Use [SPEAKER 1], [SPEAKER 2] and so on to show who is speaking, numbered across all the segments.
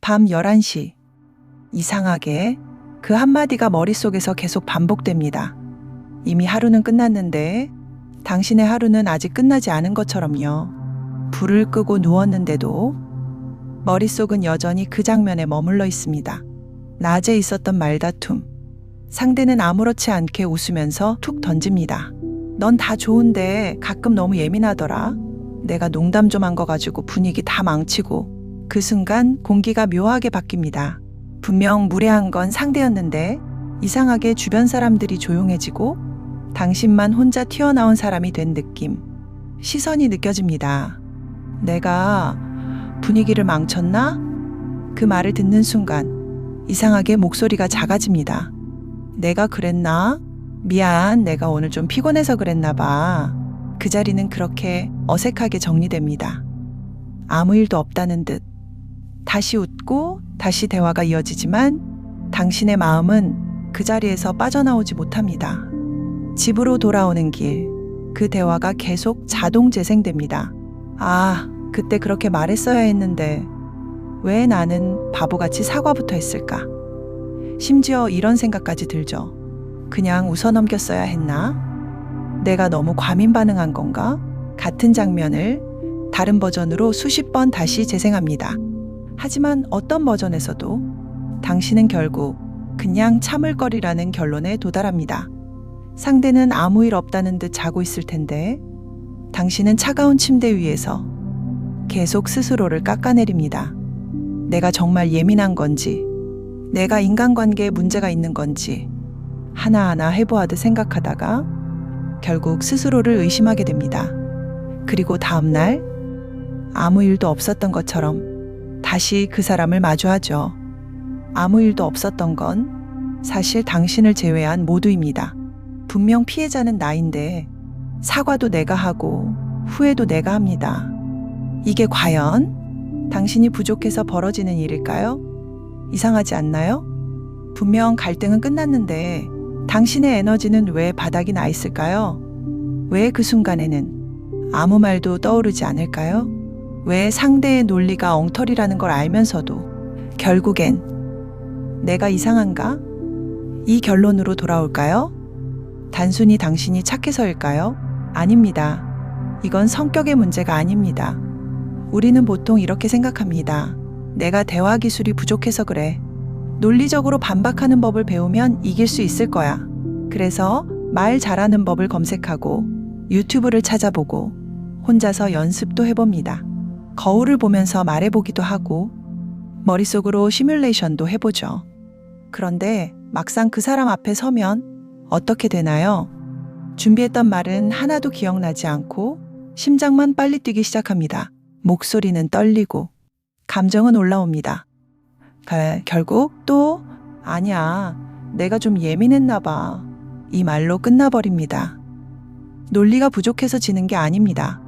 [SPEAKER 1] 밤 11시. 이상하게 그 한마디가 머릿속에서 계속 반복됩니다. 이미 하루는 끝났는데 당신의 하루는 아직 끝나지 않은 것처럼요. 불을 끄고 누웠는데도 머릿속은 여전히 그 장면에 머물러 있습니다. 낮에 있었던 말다툼. 상대는 아무렇지 않게 웃으면서 툭 던집니다. 넌 다 좋은데 가끔 너무 예민하더라. 내가 농담 좀 한 거 가지고 분위기 다 망치고. 그 순간 공기가 묘하게 바뀝니다. 분명 무례한 건 상대였는데 이상하게 주변 사람들이 조용해지고 당신만 혼자 튀어나온 사람이 된 느낌. 시선이 느껴집니다. 내가 분위기를 망쳤나? 그 말을 듣는 순간 이상하게 목소리가 작아집니다. 내가 그랬나? 미안, 내가 오늘 좀 피곤해서 그랬나 봐. 그 자리는 그렇게 어색하게 정리됩니다. 아무 일도 없다는 듯. 다시 웃고 다시 대화가 이어지지만 당신의 마음은 그 자리에서 빠져나오지 못합니다. 집으로 돌아오는 길, 그 대화가 계속 자동 재생됩니다. 아, 그때 그렇게 말했어야 했는데 왜 나는 바보같이 사과부터 했을까? 심지어 이런 생각까지 들죠. 그냥 웃어넘겼어야 했나? 내가 너무 과민 반응한 건가? 같은 장면을 다른 버전으로 수십 번 다시 재생합니다. 하지만 어떤 버전에서도 당신은 결국 그냥 참을 거리라는 결론에 도달합니다. 상대는 아무 일 없다는 듯 자고 있을 텐데 당신은 차가운 침대 위에서 계속 스스로를 깎아내립니다. 내가 정말 예민한 건지, 내가 인간관계에 문제가 있는 건지 하나하나 해보하듯 생각하다가 결국 스스로를 의심하게 됩니다. 그리고 다음날 아무 일도 없었던 것처럼 다시 그 사람을 마주하죠. 아무 일도 없었던 건 사실 당신을 제외한 모두입니다. 분명 피해자는 나인데 사과도 내가 하고 후회도 내가 합니다. 이게 과연 당신이 부족해서 벌어지는 일일까요? 이상하지 않나요? 분명 갈등은 끝났는데 당신의 에너지는 왜 바닥이 나 있을까요? 왜 그 순간에는 아무 말도 떠오르지 않을까요? 왜 상대의 논리가 엉터리라는 걸 알면서도 결국엔 내가 이상한가? 이 결론으로 돌아올까요? 단순히 당신이 착해서일까요? 아닙니다. 이건 성격의 문제가 아닙니다. 우리는 보통 이렇게 생각합니다. 내가 대화 기술이 부족해서 그래. 논리적으로 반박하는 법을 배우면 이길 수 있을 거야. 그래서 말 잘하는 법을 검색하고 유튜브를 찾아보고 혼자서 연습도 해봅니다. 거울을 보면서 말해보기도 하고 머릿속으로 시뮬레이션도 해보죠. 그런데 막상 그 사람 앞에 서면 어떻게 되나요? 준비했던 말은 하나도 기억나지 않고 심장만 빨리 뛰기 시작합니다. 목소리는 떨리고 감정은 올라옵니다. 결국 또 아니야, 내가 좀 예민했나 봐. 이 말로 끝나버립니다. 논리가 부족해서 지는 게 아닙니다.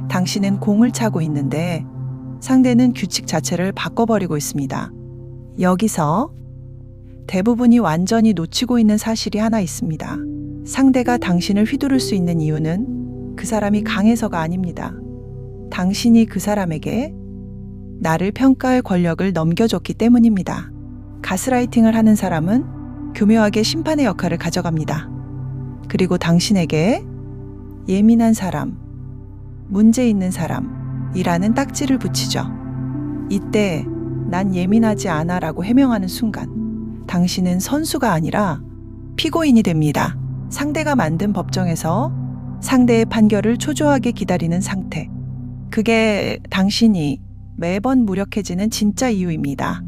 [SPEAKER 1] 당신은 공을 차고 있는데 상대는 규칙 자체를 바꿔버리고 있습니다. 여기서 대부분이 완전히 놓치고 있는 사실이 하나 있습니다. 상대가 당신을 휘두를 수 있는 이유는 그 사람이 강해서가 아닙니다. 당신이 그 사람에게 나를 평가할 권력을 넘겨줬기 때문입니다. 가스라이팅을 하는 사람은 교묘하게 심판의 역할을 가져갑니다. 그리고 당신에게 예민한 사람, 문제 있는 사람이라는 딱지를 붙이죠. 이때 난 예민하지 않아 라고 해명하는 순간 당신은 선수가 아니라 피고인이 됩니다. 상대가 만든 법정에서 상대의 판결을 초조하게 기다리는 상태. 그게 당신이 매번 무력해지는 진짜 이유입니다.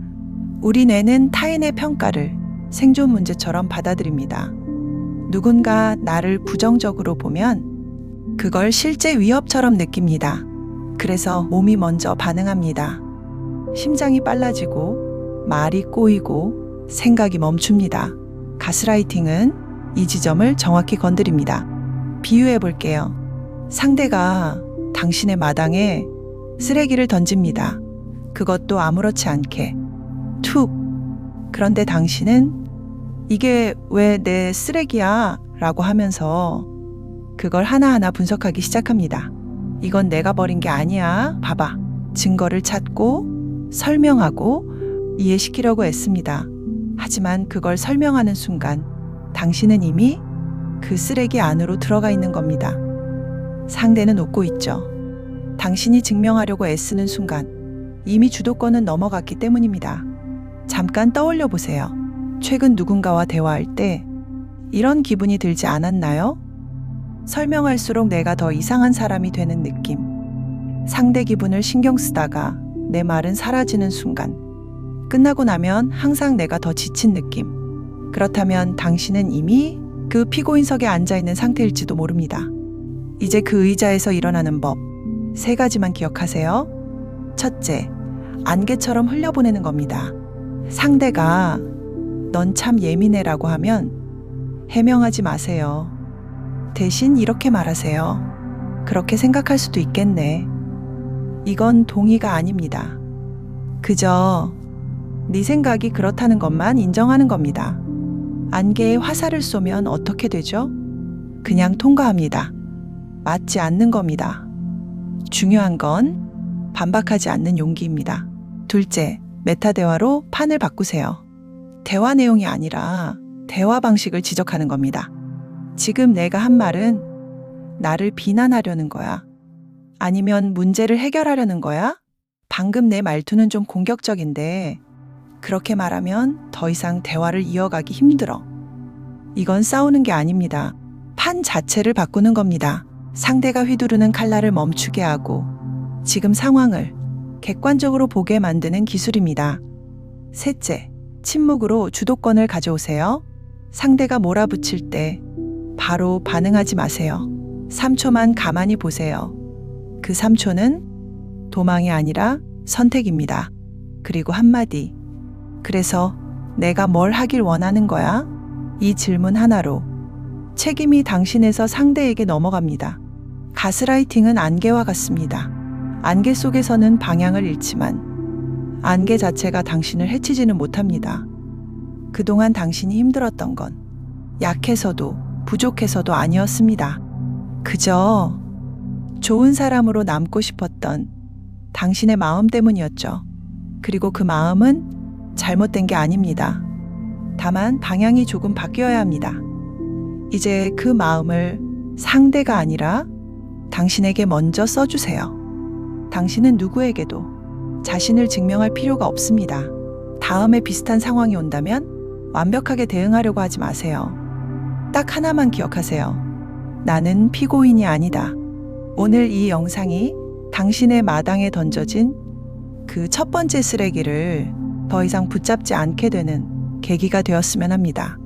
[SPEAKER 1] 우리 뇌는 타인의 평가를 생존 문제처럼 받아들입니다. 누군가 나를 부정적으로 보면 그걸 실제 위협처럼 느낍니다. 그래서 몸이 먼저 반응합니다. 심장이 빨라지고 말이 꼬이고 생각이 멈춥니다. 가스라이팅은 이 지점을 정확히 건드립니다. 비유해 볼게요. 상대가 당신의 마당에 쓰레기를 던집니다. 그것도 아무렇지 않게 툭. 그런데 당신은 이게 왜 내 쓰레기야? 라고 하면서 그걸 하나하나 분석하기 시작합니다. 이건 내가 버린 게 아니야. 봐봐. 증거를 찾고 설명하고 이해시키려고 애씁니다. 하지만 그걸 설명하는 순간 당신은 이미 그 쓰레기 안으로 들어가 있는 겁니다. 상대는 웃고 있죠. 당신이 증명하려고 애쓰는 순간 이미 주도권은 넘어갔기 때문입니다. 잠깐 떠올려 보세요. 최근 누군가와 대화할 때 이런 기분이 들지 않았나요? 설명할수록 내가 더 이상한 사람이 되는 느낌. 상대 기분을 신경 쓰다가 내 말은 사라지는 순간. 끝나고 나면 항상 내가 더 지친 느낌. 그렇다면 당신은 이미 그 피고인석에 앉아 있는 상태일지도 모릅니다. 이제 그 의자에서 일어나는 법. 3가지만 기억하세요. 첫째, 안개처럼 흘려보내는 겁니다. 상대가 넌 참 예민해라고 하면 해명하지 마세요. 대신 이렇게 말하세요. 그렇게 생각할 수도 있겠네. 이건 동의가 아닙니다. 그저 네 생각이 그렇다는 것만 인정하는 겁니다. 안개에 화살을 쏘면 어떻게 되죠? 그냥 통과합니다. 맞지 않는 겁니다. 중요한 건 반박하지 않는 용기입니다. 둘째, 메타 대화로 판을 바꾸세요. 대화 내용이 아니라 대화 방식을 지적하는 겁니다. 지금 내가 한 말은 나를 비난하려는 거야? 아니면 문제를 해결하려는 거야? 방금 내 말투는 좀 공격적인데 그렇게 말하면 더 이상 대화를 이어가기 힘들어. 이건 싸우는 게 아닙니다. 판 자체를 바꾸는 겁니다. 상대가 휘두르는 칼날을 멈추게 하고 지금 상황을 객관적으로 보게 만드는 기술입니다. 셋째, 침묵으로 주도권을 가져오세요. 상대가 몰아붙일 때 바로 반응하지 마세요. 3초만 가만히 보세요. 그 3초는 도망이 아니라 선택입니다. 그리고 한마디. 그래서 내가 뭘 하길 원하는 거야? 이 질문 하나로 책임이 당신에서 상대에게 넘어갑니다. 가스라이팅은 안개와 같습니다. 안개 속에서는 방향을 잃지만 안개 자체가 당신을 해치지는 못합니다. 그동안 당신이 힘들었던 건 약해서도 부족해서도 아니었습니다. 그저 좋은 사람으로 남고 싶었던 당신의 마음 때문이었죠. 그리고 그 마음은 잘못된 게 아닙니다. 다만 방향이 조금 바뀌어야 합니다. 이제 그 마음을 상대가 아니라 당신에게 먼저 써주세요. 당신은 누구에게도 자신을 증명할 필요가 없습니다. 다음에 비슷한 상황이 온다면 완벽하게 대응하려고 하지 마세요. 딱 하나만 기억하세요. 나는 피고인이 아니다. 오늘 이 영상이 당신의 마당에 던져진 그 첫 번째 쓰레기를 더 이상 붙잡지 않게 되는 계기가 되었으면 합니다.